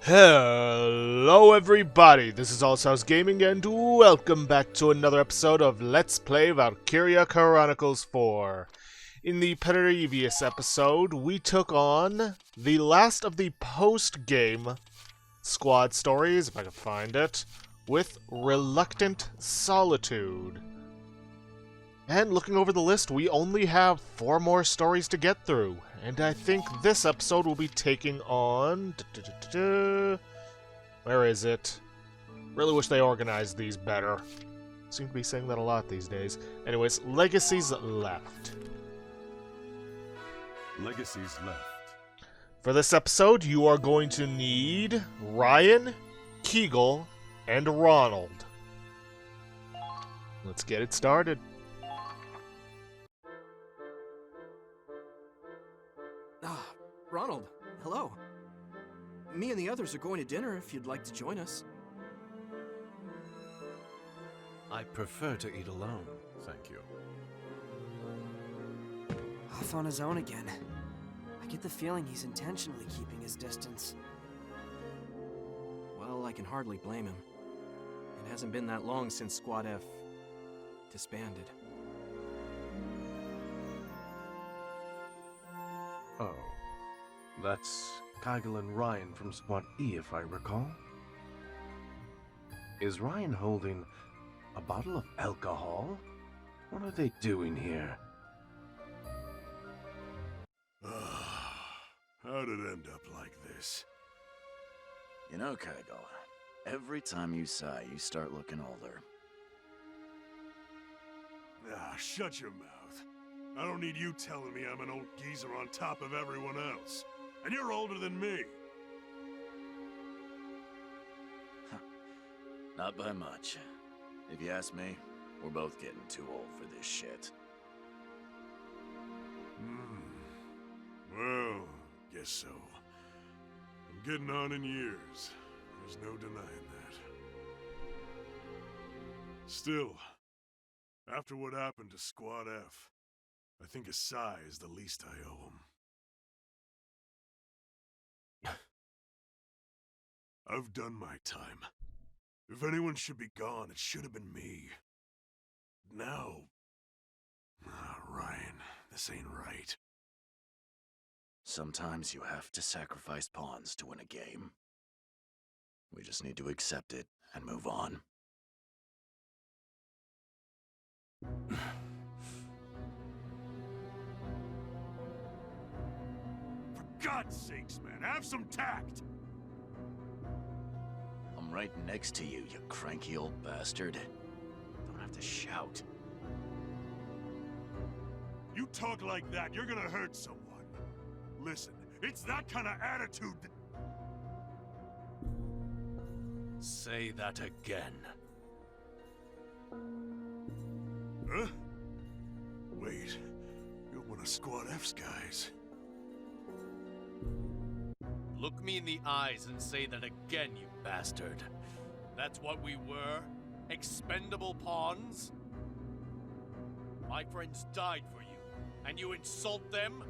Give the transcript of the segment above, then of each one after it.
Hello everybody, this is Allstars Gaming and welcome back to another episode of Let's Play Valkyria Chronicles 4. In the previous episode, we took on the last of the post-game squad stories, if I can find it, with Reluctant Solitude. And looking over the list, we only have 4 more stories to get through. And I think this episode will be taking on... Where is it? Really wish they organized these better. Seem to be saying that a lot these days. Anyways, Legacies left. Legacies left. For this episode, you are going to need Ryan, Kegel, and Ronald. Let's get it started. Ronald, hello. Me and the others are going to dinner if you'd like to join us. I prefer to eat alone, thank you. Off on his own again. I get the feeling he's intentionally keeping his distance. Well, I can hardly blame him. It hasn't been that long since Squad F disbanded. Oh. That's Kegel and Ryan from Squad E, if I recall. Is Ryan holding a bottle of alcohol? What are they doing here? How'd it end up like this? You know, Kegel, every time you sigh, you start looking older. Shut your mouth. I don't need you telling me I'm an old geezer on top of everyone else. And you're older than me. Not by much. If you ask me, we're both getting too old for this shit. Well, guess so. I'm getting on in years. There's no denying that. Still, after what happened to Squad F, I think a sigh is the least I owe him. I've done my time. If anyone should be gone, it should have been me. Now... Ryan, this ain't right. Sometimes you have to sacrifice pawns to win a game. We just need to accept it and move on. For God's sakes, man, have some tact! I'm right next to you, you cranky old bastard. Don't have to shout. You talk like that, you're gonna hurt someone. Listen, it's that kind of attitude that... Say that again. Huh? Wait, you're one of Squad F's guys. Look me in the eyes and say that again, you bastard. That's what we were? Expendable pawns? My friends died for you, and you insult them?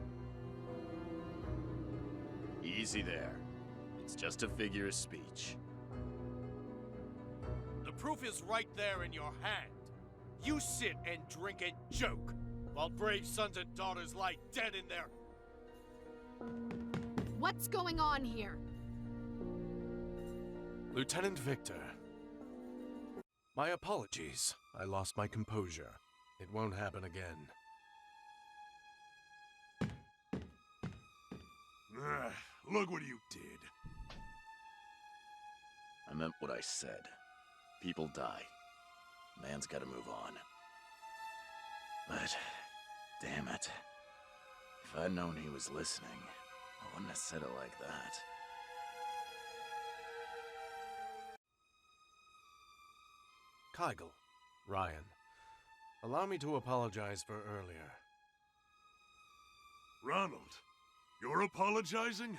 Easy there. It's just a figure of speech. The proof is right there in your hand. You sit and drink and joke, while brave sons and daughters lie dead in their... What's going on here? Lieutenant Victor. My apologies. I lost my composure. It won't happen again. Look what you did. I meant what I said. People die. Man's gotta move on. But, damn it. If I'd known he was listening, I wouldn't have said it like that. Kegel, Ryan, allow me to apologize for earlier. Ronald, you're apologizing?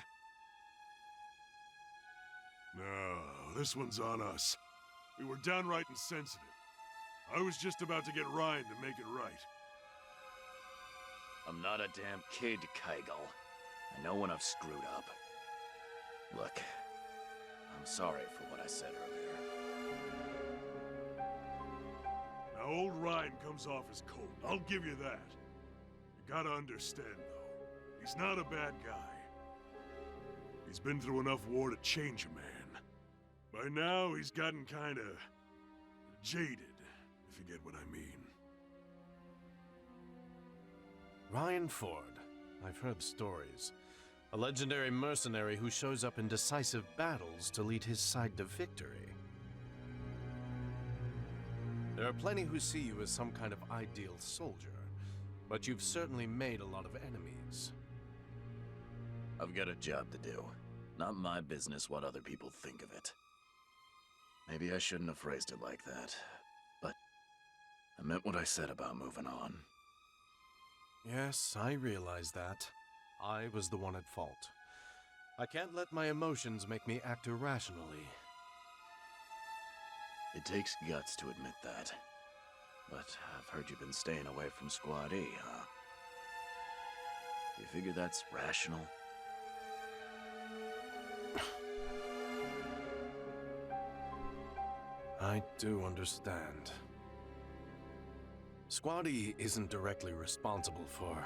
No, this one's on us. We were downright insensitive. I was just about to get Ryan to make it right. I'm not a damn kid, Kegel. I know when I've screwed up. Look, sorry for what I said earlier. Now, old Ryan comes off as cold. I'll give you that. You gotta understand, though. He's not a bad guy. He's been through enough war to change a man. By now, he's gotten kinda jaded, if you get what I mean. Ryan Ford. I've heard stories. A legendary mercenary who shows up in decisive battles to lead his side to victory. There are plenty who see you as some kind of ideal soldier, but you've certainly made a lot of enemies. I've got a job to do. Not my business what other people think of it. Maybe I shouldn't have phrased it like that, but I meant what I said about moving on. Yes, I realize that. I was the one at fault. I can't let my emotions make me act irrationally. It takes guts to admit that. But I've heard you've been staying away from Squad E, huh? You figure that's rational? I do understand. Squad E isn't directly responsible for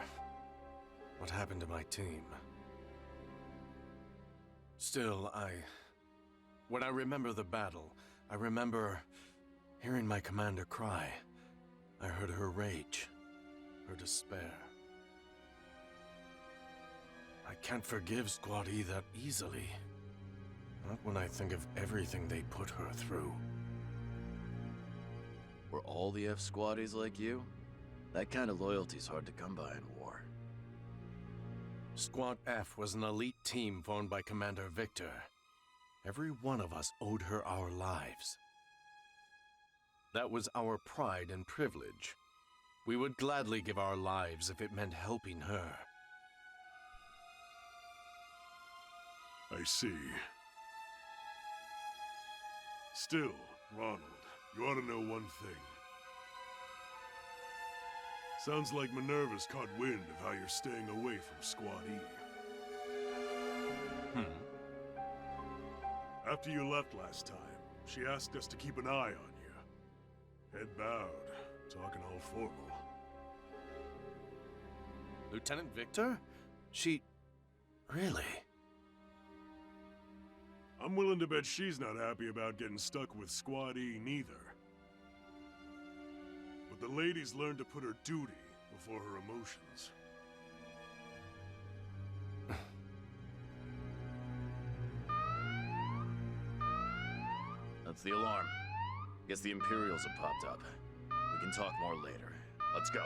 what happened to my team. Still, when I remember the battle, I remember hearing my commander cry. I heard her rage, her despair. I can't forgive Squad E that easily. Not when I think of everything they put her through. Were all the F-Squaddies like you? That kind of loyalty's hard to come by in war. Squad F was an elite team formed by Commander Victor. Every one of us owed her our lives. That was our pride and privilege. We would gladly give our lives if it meant helping her. I see. Still, Ronald, you ought to know one thing. Sounds like Minerva's caught wind of how you're staying away from Squad E. After you left last time, she asked us to keep an eye on you. Head bowed, talking all formal. Lieutenant Victor? She... really? I'm willing to bet she's not happy about getting stuck with Squad E neither. But the ladies learned to put her duty before her emotions. That's the alarm. Guess the Imperials have popped up. We can talk more later. Let's go.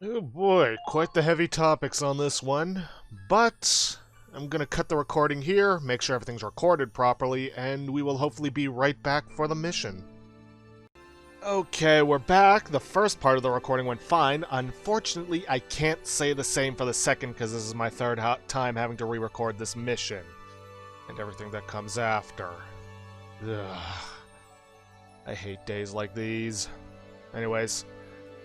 Oh boy, quite the heavy topics on this one. But I'm gonna cut the recording here, make sure everything's recorded properly, and we will hopefully be right back for the mission. Okay, we're back. The first part of the recording went fine. Unfortunately, I can't say the same for the second because this is my third time having to re-record this mission. And everything that comes after. Ugh. I hate days like these. Anyways.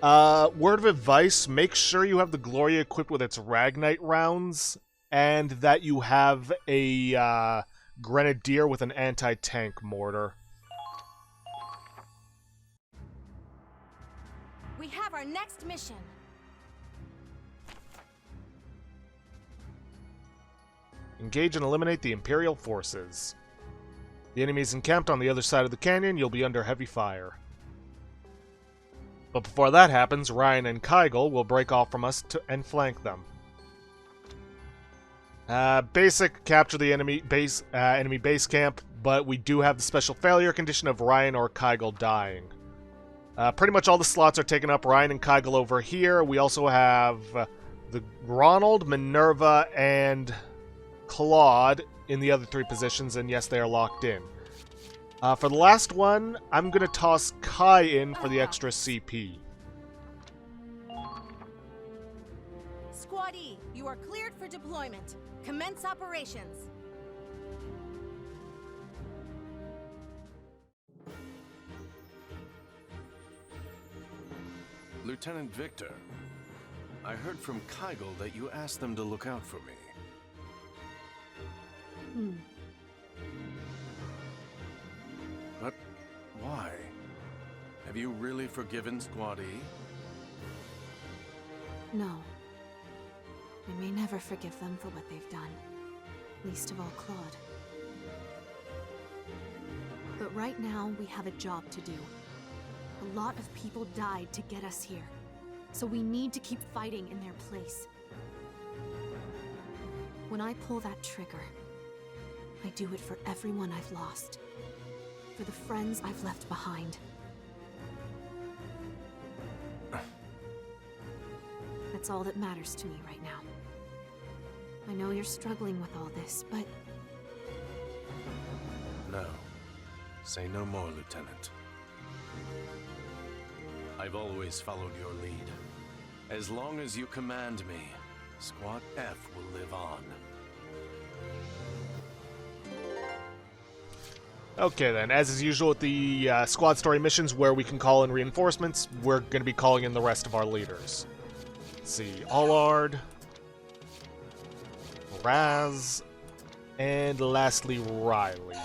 Word of advice, make sure you have the Gloria equipped with its Ragnite rounds, and that you have a Grenadier with an anti-tank mortar. We have our next mission. Engage and eliminate the Imperial forces. The enemy is encamped on the other side of the canyon. You'll be under heavy fire. But before that happens, Ryan and Kygel will break off from us and flank them. Basic, capture the enemy base camp, but we do have the special failure condition of Ryan or Kygel dying. Pretty much all the slots are taken up. Ryan and Kygel over here. We also have the Ronald, Minerva, and Claude in the other three positions, and yes, they are locked in. For the last one, I'm going to toss Kai in for the extra CP. Squad E, you are cleared for deployment. Commence operations. Lieutenant Victor, I heard from Kygel that you asked them to look out for me. But why? Have you really forgiven Squad E? No. I may never forgive them for what they've done. Least of all Claude. But right now, we have a job to do. A lot of people died to get us here. So we need to keep fighting in their place. When I pull that trigger, I do it for everyone I've lost. For the friends I've left behind. That's all that matters to me right now. I know you're struggling with all this, but... No. Say no more, Lieutenant. I've always followed your lead. As long as you command me, Squad F will live on. Okay then, as is usual with the squad story missions where we can call in reinforcements, we're going to be calling in the rest of our leaders. Let's see, Allard, Raz, and lastly Riley.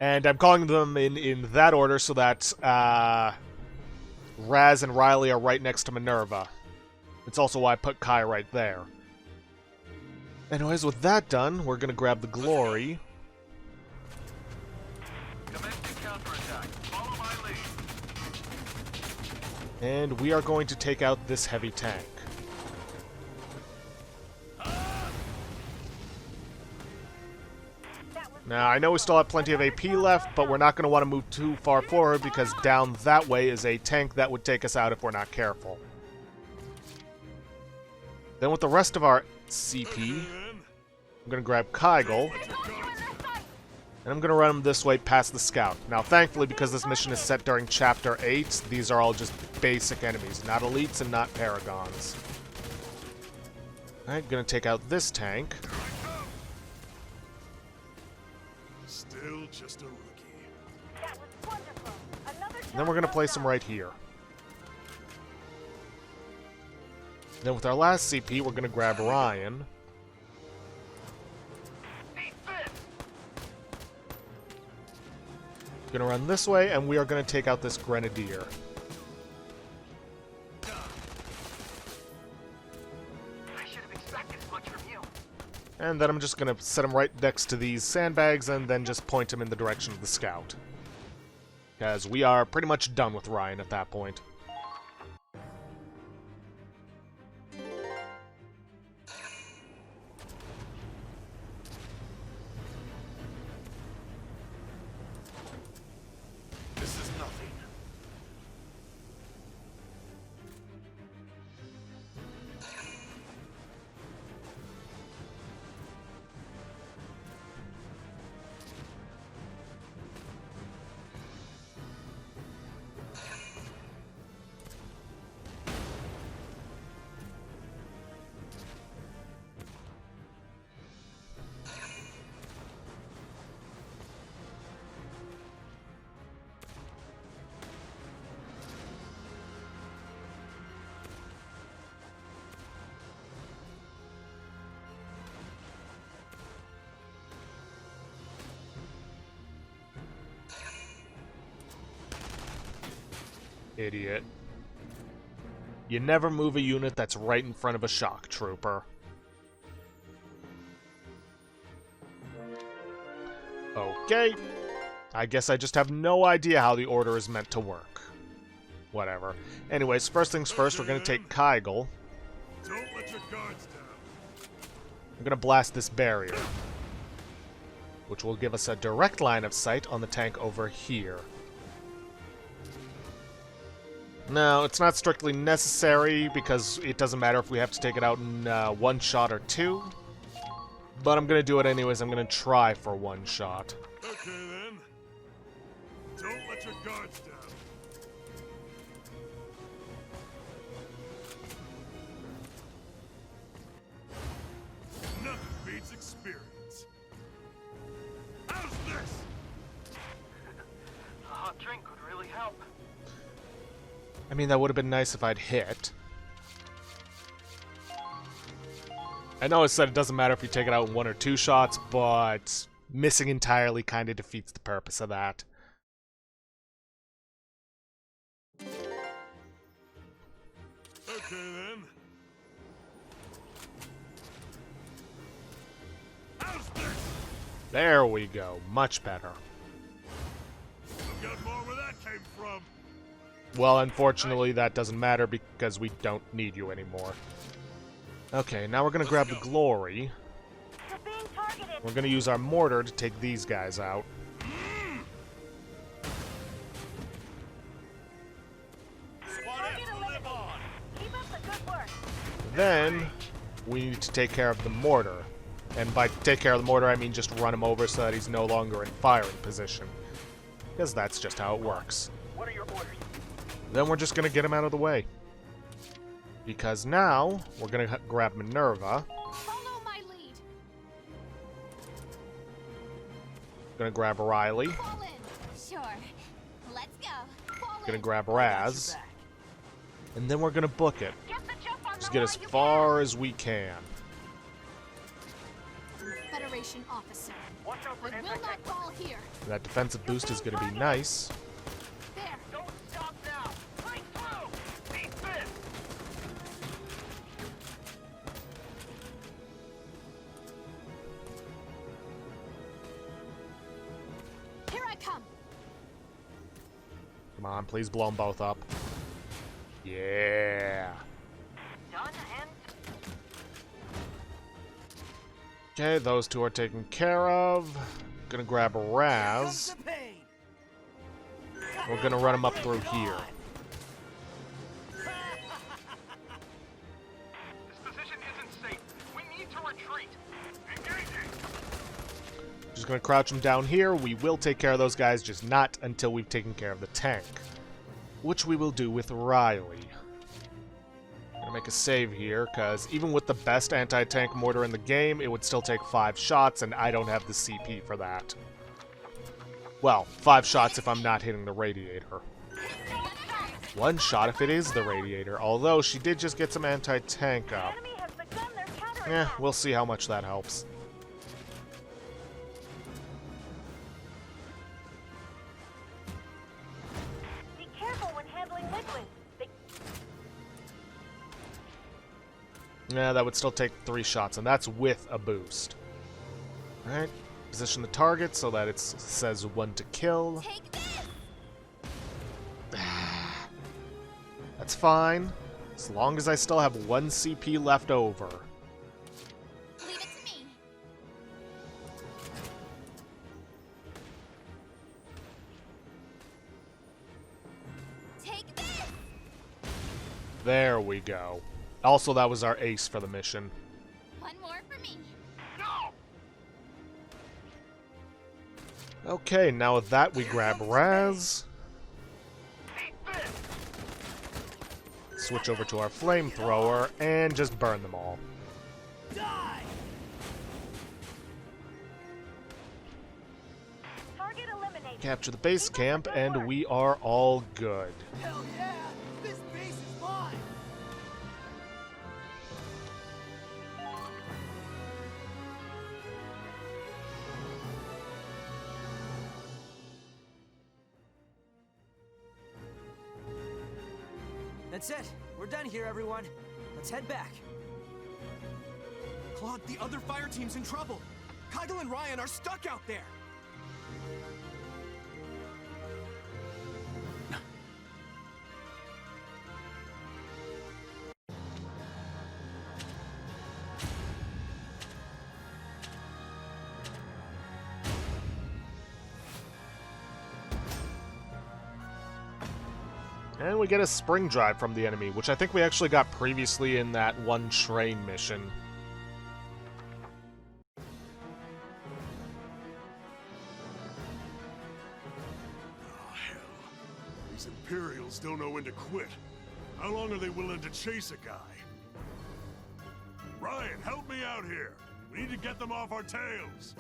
And I'm calling them in that order so that Raz and Riley are right next to Minerva. It's also why I put Kai right there. Anyways, with that done, we're going to grab the Glory. And we are going to take out this heavy tank. Now, I know we still have plenty of AP left, but we're not going to want to move too far forward because down that way is a tank that would take us out if we're not careful. Then with the rest of our CP, I'm going to grab Kygel. And I'm going to run him this way past the scout. Now, thankfully, because this mission is set during Chapter 8, these are all just basic enemies, not elites and not paragons. Alright, going to take out this tank. Still just a rookie. That was wonderful. Another And then we're going to place him right here. Then with our last CP, we're going to grab Ryan. Going to run this way, and we are going to take out this Grenadier. And then I'm just going to set him right next to these sandbags and then just point him in the direction of the scout. Because we are pretty much done with Ryan at that point. This is nothing. Idiot. You never move a unit that's right in front of a shock trooper. Okay. I guess I just have no idea how the order is meant to work. Whatever. Anyways, first things first, we're going to take Kygel. Don't let your guards down. I'm going to blast this barrier, which will give us a direct line of sight on the tank over here. No, it's not strictly necessary because it doesn't matter if we have to take it out in one shot or two. But I'm going to do it anyways. I'm going to try for one shot. Okay then. Don't let your guards down. Nothing beats experience. How's this? A hot drink would really help. I mean, that would have been nice if I'd hit. I know I said it doesn't matter if you take it out in 1 or 2 shots, but missing entirely kind of defeats the purpose of that. Okay, then. How's this? There we go. Much better. I've got more where that came from. Well, unfortunately, that doesn't matter because we don't need you anymore. Okay, now we're going to grab the glory. We're going to use our mortar to take these guys out. Then, we need to take care of the mortar. And by take care of the mortar, I mean just run him over so that he's no longer in firing position. Because that's just how it works. What are your orders? Then we're just going to get him out of the way. Because now, we're going to grab Minerva. Follow my lead. Going to grab Riley. Fall in. Sure. Let's go. Fall Going to in. grab Raz. And then we're going to book it. Just get as far as we can. Federation officer. Watch out for I will not fall here. That defensive boost is going to be nice. There. Don't stop now. Break through. Beat this. Here I come. Come on, please blow them both up. Yeah. Done and Okay, those two are taken care of. Gonna grab a Raz. We're gonna run him up through here. this position isn't safe. We need to retreat. Engaging. Just gonna crouch him down here. We will take care of those guys, just not until we've taken care of the tank. Which we will do with Riley. Gonna make a save here, because even with the best anti-tank mortar in the game, it would still take 5 shots, and I don't have the CP for that. Well, 5 shots if I'm not hitting the radiator. 1 shot if it is the radiator, although she did just get some anti-tank up. Yeah, we'll see how much that helps. Be careful when handling liquid. Yeah, that would still take 3 shots, and that's with a boost. Alright, position the target so that it says 1 to kill. Take this. That's fine, as long as I still have 1 CP left over. Leave it to me. Take this. There we go. Also, that was our ace for the mission. One more for me. Okay, now with that, we grab Raz. Switch over to our flamethrower, and just burn them all. Die. Target eliminated. Capture the base camp, and we are all good. Hell yeah! This base is mine. That's it. We're done here, everyone. Let's head back. Claude, the other fire team's in trouble. Kyle and Ryan are stuck out there. And we get a spring drive from the enemy, which I think we actually got previously in that one train mission. Oh, hell. These Imperials don't know when to quit. How long are they willing to chase a guy? Ryan, help me out here. We need to get them off our tails.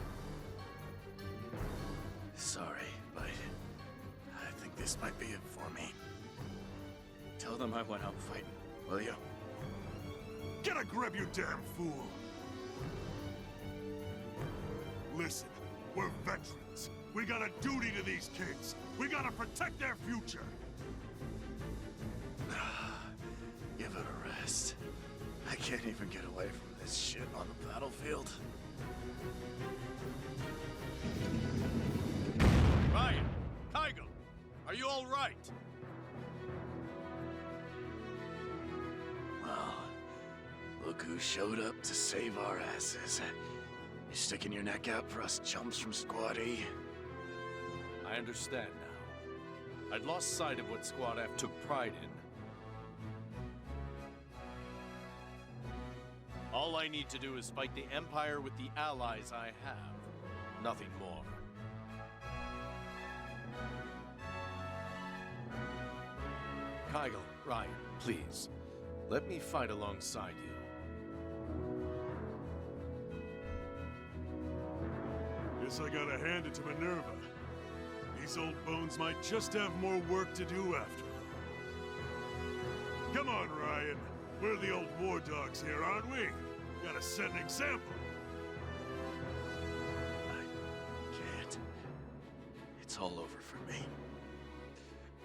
Sorry, but I think this might be it for me. Tell them I went out fighting, will you? Get a grip, you damn fool! Listen, we're veterans. We got a duty to these kids. We gotta protect their future. Give it a rest. I can't even get away from this shit on the battlefield. Ryan! Kygel! Are you all right? Well, look who showed up to save our asses. You sticking your neck out for us chumps from Squad E? I understand now. I'd lost sight of what Squad F took pride in. All I need to do is fight the Empire with the allies I have. Nothing more. Kygel, Ryan, please. Let me fight alongside you. Guess I gotta hand it to Minerva. These old bones might just have more work to do after all. Come on, Ryan. We're the old war dogs here, aren't we? Gotta set an example. I can't. It's all over for me.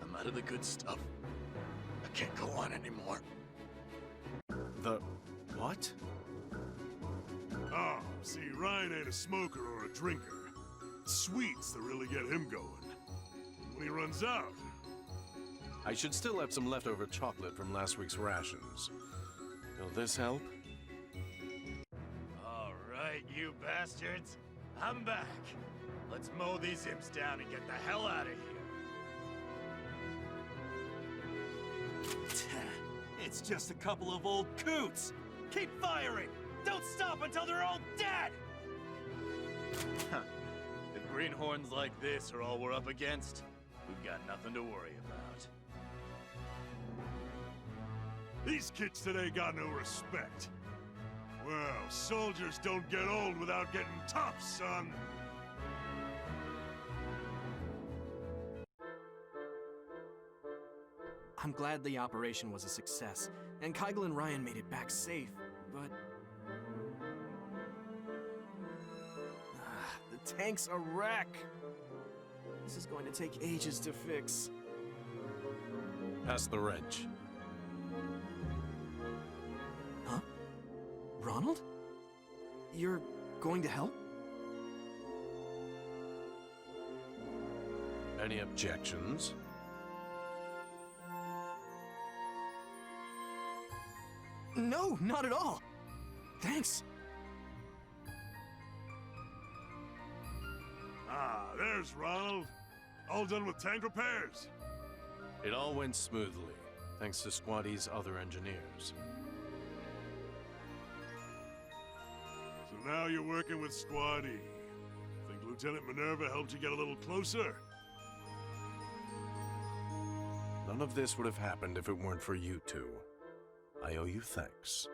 I'm out of the good stuff. I can't go on anymore. The... what? Oh, see, Ryan ain't a smoker or a drinker. It's sweets that really get him going. When he runs out... I should still have some leftover chocolate from last week's rations. Will this help? All right, you bastards. I'm back. Let's mow these imps down and get the hell out of here. It's just a couple of old coots. Keep firing! Don't stop until they're all dead! If greenhorns like this are all we're up against, we've got nothing to worry about. These kids today got no respect. Well, soldiers don't get old without getting tough, son. I'm glad the operation was a success, and Kygel and Ryan made it back safe, but... the tank's a wreck! This is going to take ages to fix. Pass the wrench. Huh? Ronald? You're going to help? Any objections? No, not at all. Thanks. Ah, there's Ronald. All done with tank repairs. It all went smoothly, thanks to Squad E's other engineers. So now you're working with Squad E. Think Lieutenant Minerva helped you get a little closer? None of this would have happened if it weren't for you two. I owe you thanks.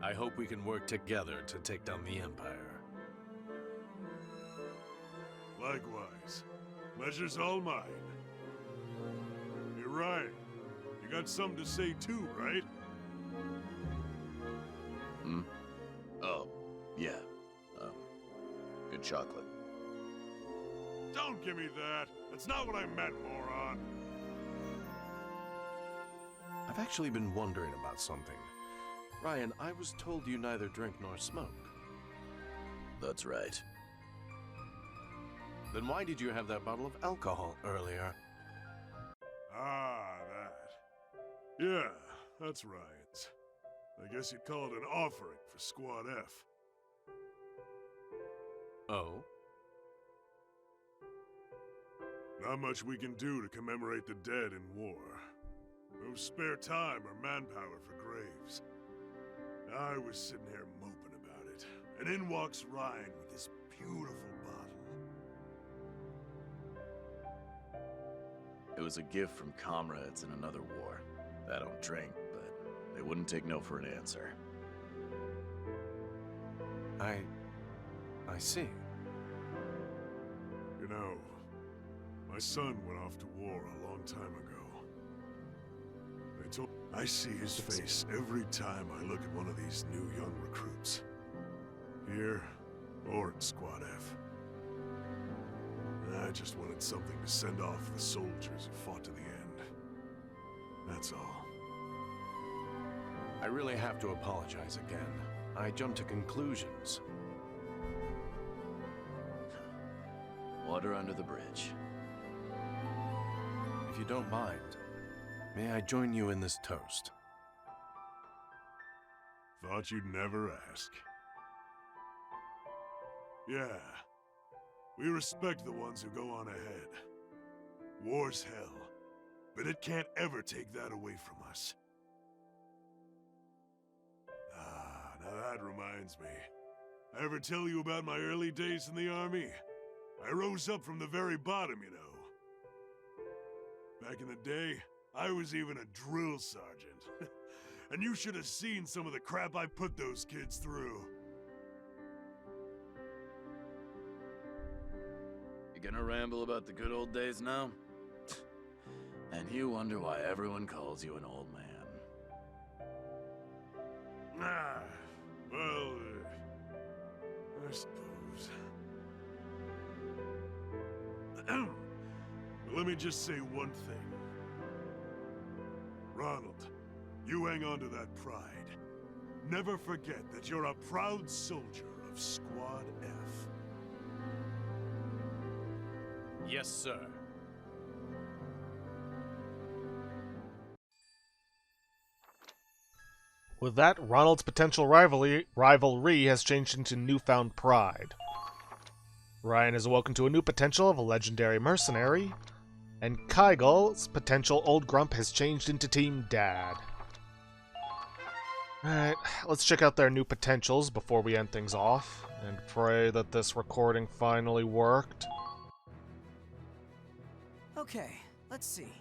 I hope we can work together to take down the Empire. Likewise. Pleasure's all mine. You're right. You got something to say too, right? Hmm? Oh, yeah. Good chocolate. Don't give me that. That's not what I meant, moron. I've actually been wondering about something. Ryan, I was told you neither drink nor smoke. That's right. Then why did you have that bottle of alcohol earlier? Ah, that. Yeah, that's Ryan's. I guess you'd call it an offering for Squad F. Oh? Not much we can do to commemorate the dead in war. No spare time or manpower for graves. I was sitting here moping about it, and in walks Ryan with this beautiful bottle. It was a gift from comrades in another war. I don't drink, but they wouldn't take no for an answer. I see. You know, my son went off to war a long time ago. I see his face every time I look at one of these new young recruits. Here, or in Squad F. I just wanted something to send off the soldiers who fought to the end. That's all. I really have to apologize again. I jumped to conclusions. Water under the bridge. If you don't mind, may I join you in this toast? Thought you'd never ask. Yeah. We respect the ones who go on ahead. War's hell, but it can't ever take that away from us. Now that reminds me. I ever tell you about my early days in the army? I rose up from the very bottom, you know. Back in the day, I was even a drill sergeant. And you should have seen some of the crap I put those kids through. You gonna ramble about the good old days now? And you wonder why everyone calls you an old man. Well, I suppose. Let me just say one thing. Ronald, you hang on to that pride. Never forget that you're a proud soldier of Squad F. Yes, sir. With that, Ronald's potential rivalry has changed into newfound pride. Ryan has awoken to a new potential of a legendary mercenary, and Kygel's potential old grump has changed into Team Dad. Alright, let's check out their new potentials before we end things off, and pray that this recording finally worked. Okay, let's see.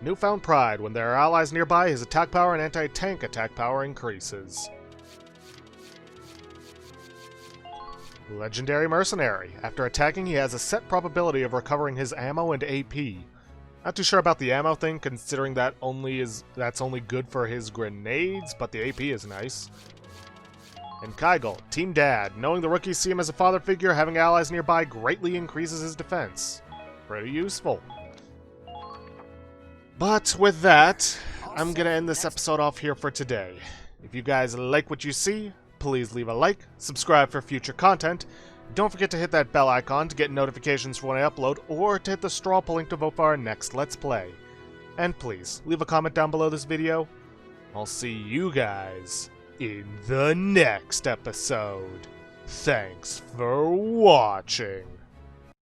Newfound Pride. When there are allies nearby, his attack power and anti-tank attack power increases. Legendary Mercenary. After attacking, he has a set probability of recovering his ammo and AP. Not too sure about the ammo thing, considering that's only good for his grenades, but the AP is nice. And Kygel, Team Dad. Knowing the rookies see him as a father figure, having allies nearby greatly increases his defense. Pretty useful. But with that, I'm going to end this episode off here for today. If you guys like what you see, please leave a like, subscribe for future content. Don't forget to hit that bell icon to get notifications for when I upload, or to hit the straw poll link to vote for our next Let's Play. And please, leave a comment down below this video. I'll see you guys in the next episode. Thanks for watching.